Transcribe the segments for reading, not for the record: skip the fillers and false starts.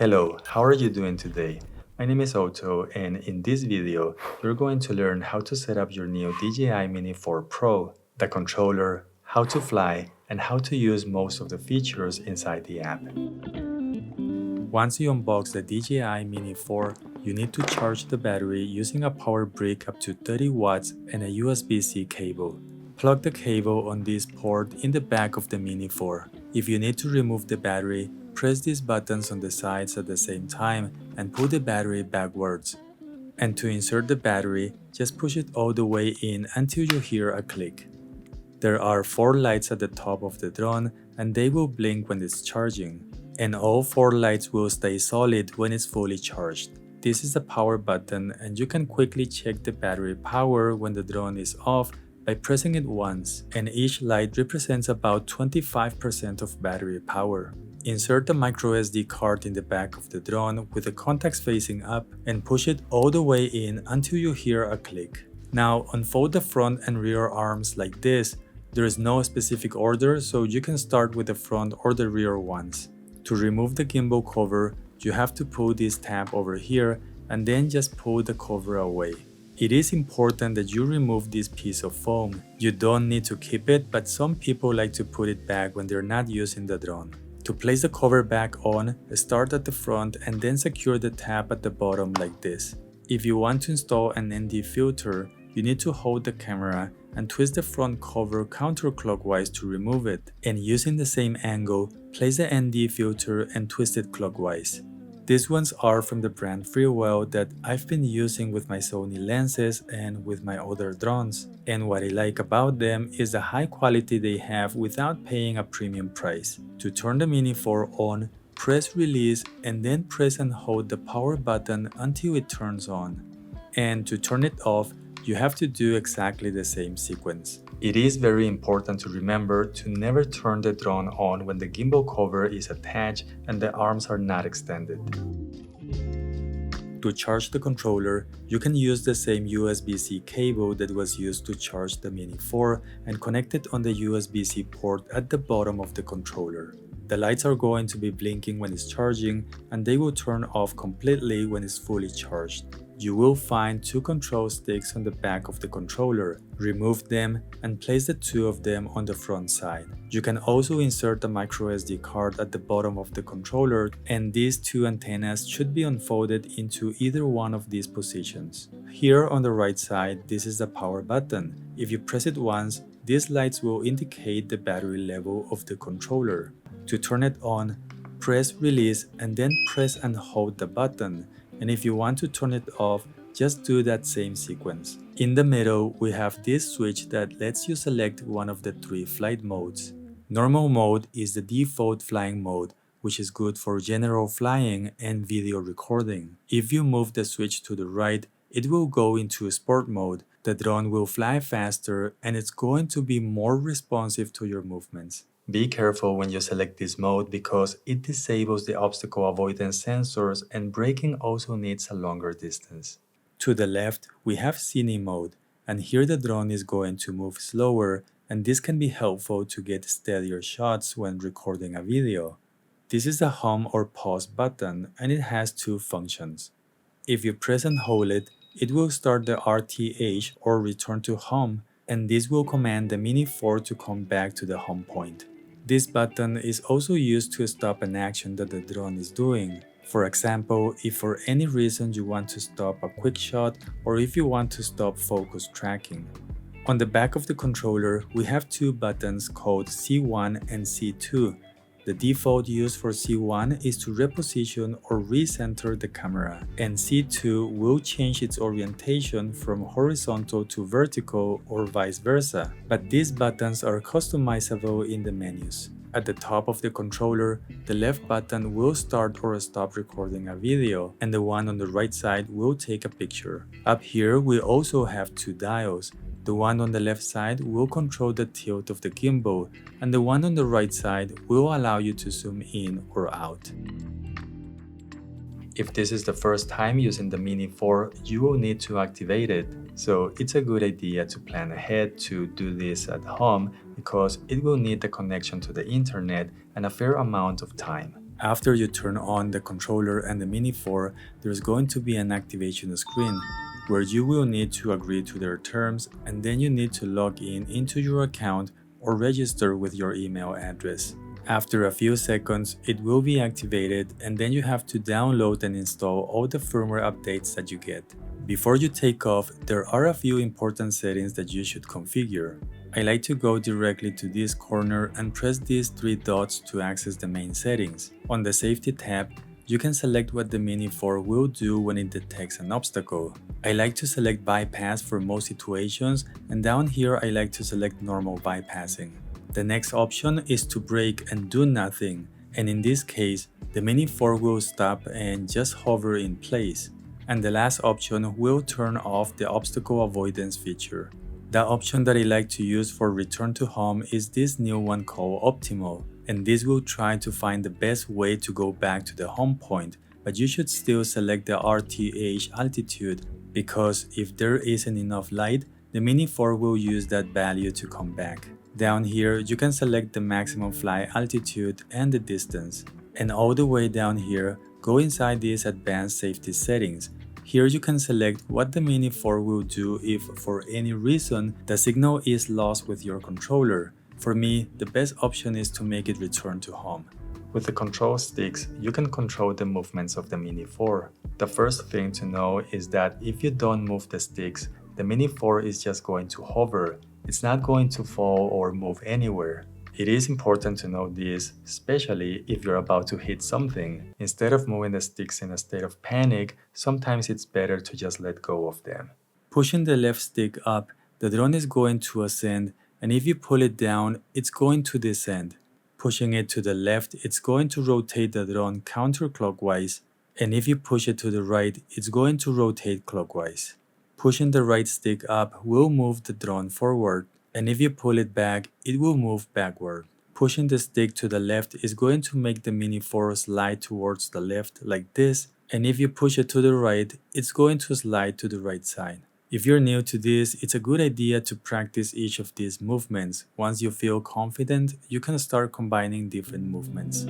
Hello, how are you doing today? My name is Otto, and in this video, you're going to learn how to set up your new DJI Mini 4 Pro, the controller, how to fly, and how to use most of the features inside the app. Once you unbox the DJI Mini 4, you need to charge the battery using a power brick up to 30 watts and a USB-C cable. Plug the cable on this port in the back of the Mini 4. If you need to remove the battery, press these buttons on the sides at the same time and pull the battery backwards. And to insert the battery, just push it all the way in until you hear a click. There are 4 lights at the top of the drone and they will blink when it's charging. And all 4 lights will stay solid when it's fully charged. This is the power button and you can quickly check the battery power when the drone is off by pressing it once, and each light represents about 25% of battery power. Insert the microSD card in the back of the drone with the contacts facing up and push it all the way in until you hear a click. Now unfold the front and rear arms like this. There is no specific order, so you can start with the front or the rear ones. To remove the gimbal cover, you have to pull this tab over here and then just pull the cover away. It is important that you remove this piece of foam. You don't need to keep it, but some people like to put it back when they're not using the drone. To place the cover back on, start at the front and then secure the tab at the bottom like this. If you want to install an ND filter, you need to hold the camera and twist the front cover counterclockwise to remove it, and using the same angle, place the ND filter and twist it clockwise. These ones are from the brand Freewell that I've been using with my Sony lenses and with my other drones, and what I like about them is the high quality they have without paying a premium price. To turn the Mini 4 on, press release and then press and hold the power button until it turns on. And to turn it off, you have to do exactly the same sequence. It is very important to remember to never turn the drone on when the gimbal cover is attached and the arms are not extended. To charge the controller, you can use the same USB-C cable that was used to charge the Mini 4 and connect it on the USB-C port at the bottom of the controller. The lights are going to be blinking when it's charging and they will turn off completely when it's fully charged. You will find 2 control sticks on the back of the controller. Remove them and place the 2 of them on the front side. You can also insert the microSD card at the bottom of the controller, and these 2 antennas should be unfolded into either one of these positions. Here on the right side, this is the power button. If you press it once, these lights will indicate the battery level of the controller. To turn it on, press release and then press and hold the button. And if you want to turn it off, just do that same sequence. In the middle, we have this switch that lets you select one of the 3 flight modes. Normal mode is the default flying mode, which is good for general flying and video recording. If you move the switch to the right, it will go into sport mode. The drone will fly faster and it's going to be more responsive to your movements. Be careful when you select this mode because it disables the obstacle avoidance sensors, and braking also needs a longer distance. To the left, we have Cine mode, and here the drone is going to move slower, and this can be helpful to get steadier shots when recording a video. This is the home or pause button, and it has 2 functions. If you press and hold it, it will start the RTH or return to home, and this will command the Mini 4 to come back to the home point. This button is also used to stop an action that the drone is doing. For example, if for any reason you want to stop a quick shot or if you want to stop focus tracking. On the back of the controller, we have 2 buttons called C1 and C2. The default use for C1 is to reposition or recenter the camera, and C2 will change its orientation from horizontal to vertical or vice versa, but these buttons are customizable in the menus. At the top of the controller, the left button will start or stop recording a video, and the one on the right side will take a picture. Up here, we also have 2 dials. The one on the left side will control the tilt of the gimbal, and the one on the right side will allow you to zoom in or out. If this is the first time using the Mini 4, you will need to activate it, so it's a good idea to plan ahead to do this at home because it will need the connection to the internet and a fair amount of time. After you turn on the controller and the Mini 4, there's going to be an activation screen where you will need to agree to their terms, and then you need to log in into your account or register with your email address. After a few seconds, it will be activated, and then you have to download and install all the firmware updates that you get. Before you take off, there are a few important settings that you should configure. I like to go directly to this corner and press these three dots to access the main settings. On the Safety tab, you can select what the Mini 4 will do when it detects an obstacle. I like to select bypass for most situations, and down here I like to select normal bypassing. The next option is to brake and do nothing, and in this case, the Mini 4 will stop and just hover in place. And the last option will turn off the obstacle avoidance feature. The option that I like to use for return to home is this new one called Optimal, and this will try to find the best way to go back to the home point, but you should still select the RTH altitude, because if there isn't enough light, the Mini 4 will use that value to come back. Down here, you can select the maximum flight altitude and the distance. And all the way down here, go inside these advanced safety settings. Here you can select what the Mini 4 will do if, for any reason, the signal is lost with your controller. For me, the best option is to make it return to home. With the control sticks, you can control the movements of the Mini 4. The first thing to know is that if you don't move the sticks, the Mini 4 is just going to hover. It's not going to fall or move anywhere. It is important to know this, especially if you're about to hit something. Instead of moving the sticks in a state of panic, sometimes it's better to just let go of them. Pushing the left stick up, the drone is going to ascend, and if you pull it down, it's going to descend. Pushing it to the left, it's going to rotate the drone counterclockwise, and if you push it to the right, it's going to rotate clockwise. Pushing the right stick up will move the drone forward, and if you pull it back, it will move backward. Pushing the stick to the left is going to make the Mini 4 slide towards the left like this, and if you push it to the right, it's going to slide to the right side. If you're new to this, it's a good idea to practice each of these movements. Once you feel confident, you can start combining different movements.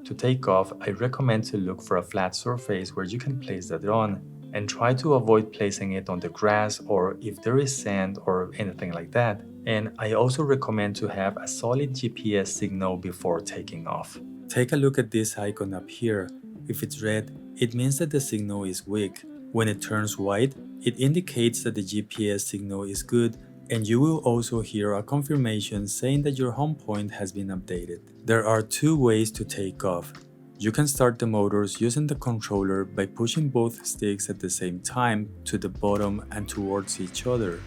To take off, I recommend to look for a flat surface where you can place the drone, and try to avoid placing it on the grass or if there is sand or anything like that. And I also recommend to have a solid GPS signal before taking off. Take a look at this icon up here. If it's red, it means that the signal is weak. When it turns white, it indicates that the GPS signal is good, and you will also hear a confirmation saying that your home point has been updated. There are two ways to take off. You can start the motors using the controller by pushing both sticks at the same time to the bottom and towards each other.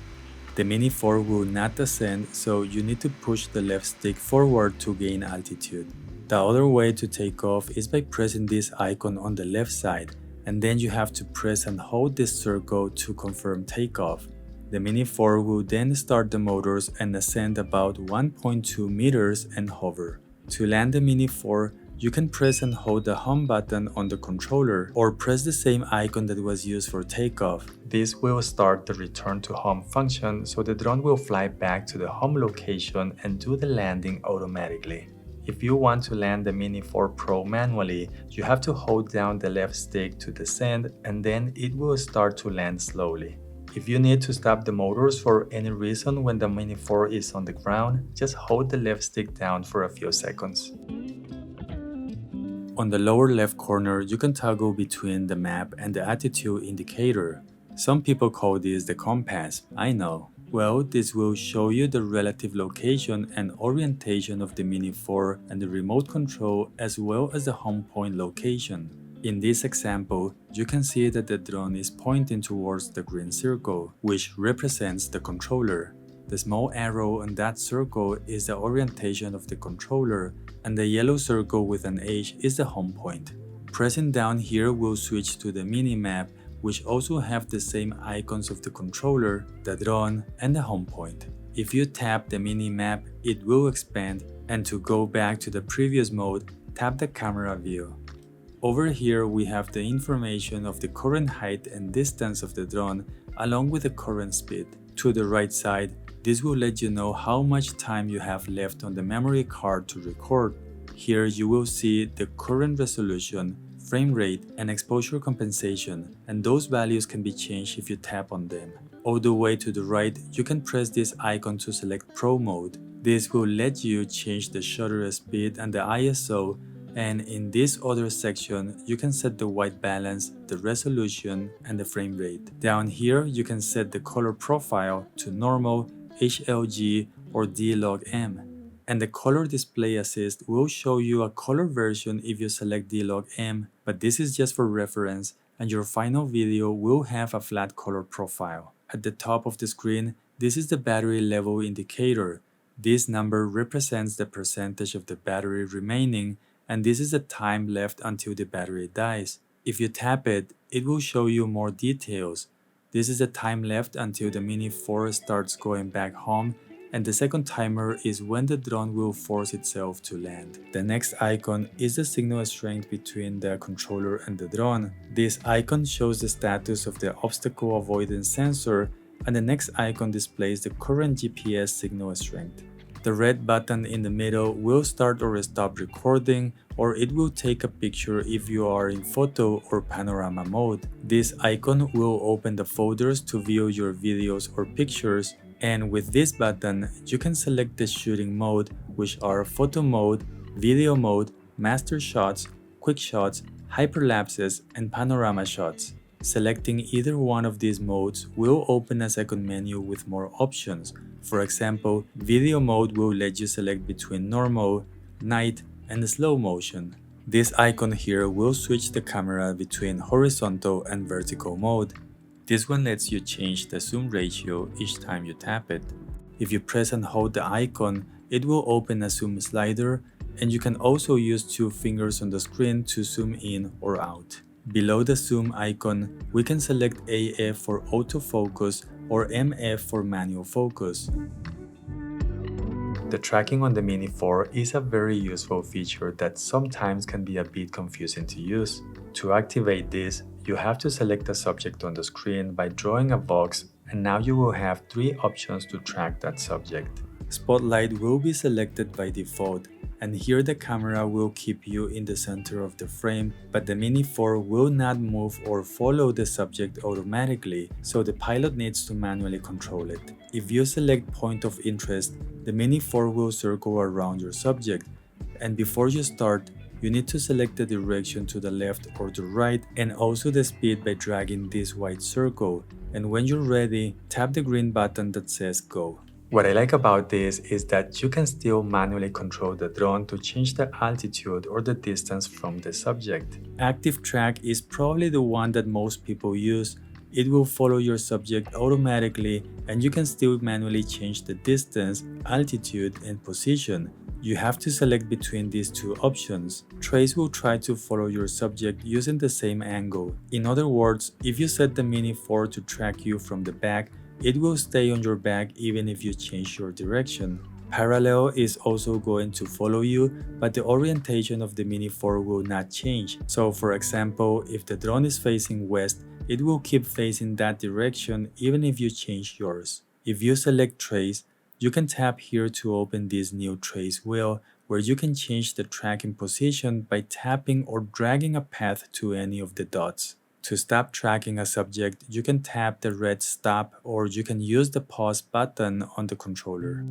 The Mini 4 will not ascend, so you need to push the left stick forward to gain altitude. The other way to take off is by pressing this icon on the left side, and then you have to press and hold this circle to confirm takeoff. The Mini 4 will then start the motors and ascend about 1.2 meters and hover. To land the Mini 4, you can press and hold the home button on the controller or press the same icon that was used for takeoff. This will start the return to home function, so the drone will fly back to the home location and do the landing automatically. If you want to land the Mini 4 Pro manually, you have to hold down the left stick to descend, and then it will start to land slowly. If you need to stop the motors for any reason when the Mini 4 is on the ground, just hold the left stick down for a few seconds. On the lower left corner, you can toggle between the map and the attitude indicator. Some people call this the compass, I know. Well, this will show you the relative location and orientation of the Mini 4 and the remote control, as well as the home point location. In this example, you can see that the drone is pointing towards the green circle, which represents the controller. The small arrow on that circle is the orientation of the controller, and the yellow circle with an H is the home point. Pressing down here will switch to the mini map, which also have the same icons of the controller, the drone, and the home point. If you tap the mini map, it will expand, and to go back to the previous mode, tap the camera view. Over here we have the information of the current height and distance of the drone, along with the current speed. To the right side, this will let you know how much time you have left on the memory card to record. Here you will see the current resolution, frame rate, and exposure compensation, and those values can be changed if you tap on them. All the way to the right, you can press this icon to select Pro mode. This will let you change the shutter speed and the ISO, and in this other section, you can set the white balance, the resolution, and the frame rate. Down here, you can set the color profile to normal, HLG, or D-Log-M. And the color display assist will show you a color version if you select D-Log-M, but this is just for reference, and your final video will have a flat color profile. At the top of the screen, this is the battery level indicator. This number represents the percentage of the battery remaining, and this is the time left until the battery dies. If you tap it, it will show you more details. This is the time left until the Mini 4 starts going back home, and the second timer is when the drone will force itself to land. The next icon is the signal strength between the controller and the drone. This icon shows the status of the obstacle avoidance sensor, and the next icon displays the current GPS signal strength. The red button in the middle will start or stop recording, or it will take a picture if you are in photo or panorama mode. This icon will open the folders to view your videos or pictures, and with this button, you can select the shooting mode, which are photo mode, video mode, master shots, quick shots, hyperlapses, and panorama shots. Selecting either one of these modes will open a second menu with more options. For example, video mode will let you select between normal, night, and slow motion. This icon here will switch the camera between horizontal and vertical mode. This one lets you change the zoom ratio each time you tap it. If you press and hold the icon, it will open a zoom slider, and you can also use two fingers on the screen to zoom in or out. Below the zoom icon, we can select AF for autofocus or MF for manual focus. The tracking on the Mini 4 is a very useful feature that sometimes can be a bit confusing to use. To activate this, you have to select a subject on the screen by drawing a box, and now you will have three options to track that subject. Spotlight will be selected by default, and here the camera will keep you in the center of the frame, but the Mini 4 will not move or follow the subject automatically, so the pilot needs to manually control it. If you select point of interest, the Mini 4 will circle around your subject, and before you start, you need to select the direction to the left or the right, and also the speed by dragging this white circle, and when you're ready, tap the green button that says go. What I like about this is that you can still manually control the drone to change the altitude or the distance from the subject. Active Track is probably the one that most people use. It will follow your subject automatically, and you can still manually change the distance, altitude, and position. You have to select between these two options. Trace will try to follow your subject using the same angle. In other words, if you set the Mini 4 to track you from the back, it will stay on your back even if you change your direction. Parallel is also going to follow you, but the orientation of the Mini 4 will not change. So for example, if the drone is facing west, it will keep facing that direction even if you change yours. If you select Trace, you can tap here to open this new trace wheel, where you can change the tracking position by tapping or dragging a path to any of the dots. To stop tracking a subject, you can tap the red stop, or you can use the pause button on the controller.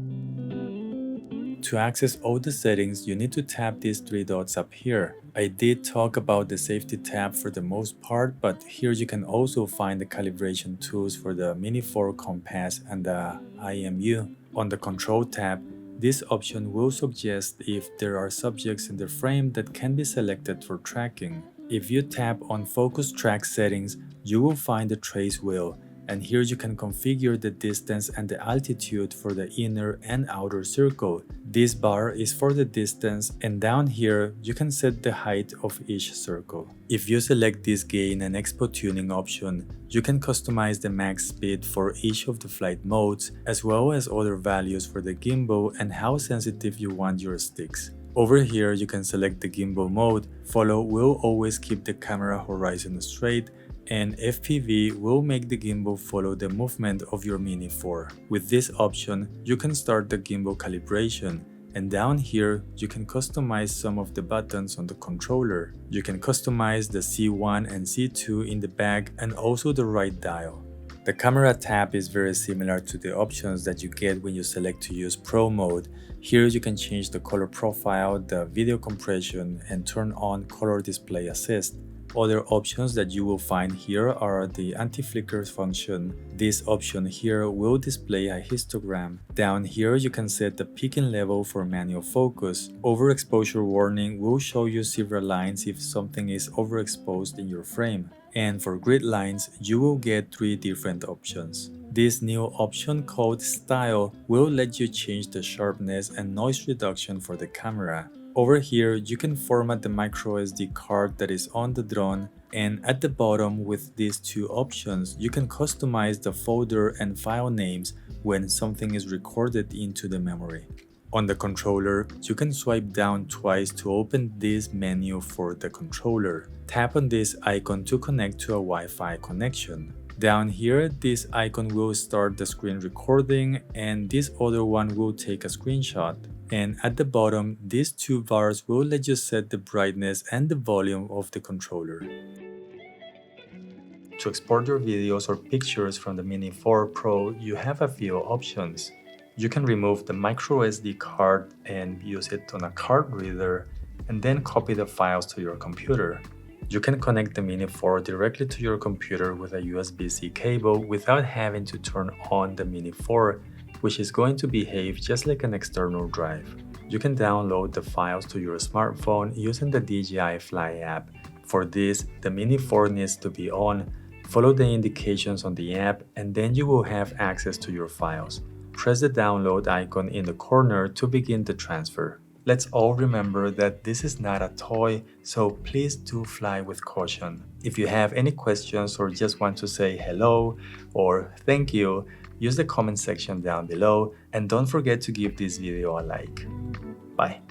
To access all the settings, you need to tap these three dots up here. I did talk about the safety tab for the most part, but here you can also find the calibration tools for the Mini 4 compass and the IMU. On the control tab, this option will suggest if there are subjects in the frame that can be selected for tracking. If you tap on Focus Track Settings, you will find the trace wheel, and here you can configure the distance and the altitude for the inner and outer circle. This bar is for the distance, and down here you can set the height of each circle. If you select this gain and expo tuning option, you can customize the max speed for each of the flight modes, as well as other values for the gimbal and how sensitive you want your sticks. Over here you can select the gimbal mode. Follow will always keep the camera horizon straight, and FPV will make the gimbal follow the movement of your Mini 4. With this option, you can start the gimbal calibration. And down here, you can customize some of the buttons on the controller. You can customize the C1 and C2 in the back and also the right dial. The camera tab is very similar to the options that you get when you select to use Pro mode. Here you can change the color profile, the video compression, and turn on color display assist. Other options that you will find here are the anti-flicker function. This option here will display a histogram. Down here you can set the peaking level for manual focus. Overexposure warning will show you several lines if something is overexposed in your frame. And for grid lines, you will get 3 different options. This new option called Style will let you change the sharpness and noise reduction for the camera. Over here, you can format the microSD card that is on the drone, and at the bottom with these 2 options, you can customize the folder and file names when something is recorded into the memory. On the controller, you can swipe down twice to open this menu for the controller. Tap on this icon to connect to a Wi-Fi connection. Down here, this icon will start the screen recording and this other one will take a screenshot. And at the bottom, these 2 bars will let you set the brightness and the volume of the controller. To export your videos or pictures from the Mini 4 Pro, you have a few options. You can remove the microSD card and use it on a card reader and then copy the files to your computer. You can connect the Mini 4 directly to your computer with a USB-C cable without having to turn on the Mini 4, which is going to behave just like an external drive. You can download the files to your smartphone using the DJI Fly app. For this, the Mini 4 needs to be on. Follow the indications on the app and then you will have access to your files. Press the download icon in the corner to begin the transfer. Let's all remember that this is not a toy, so please do fly with caution. If you have any questions or just want to say hello or thank you, use the comment section down below and don't forget to give this video a like. Bye.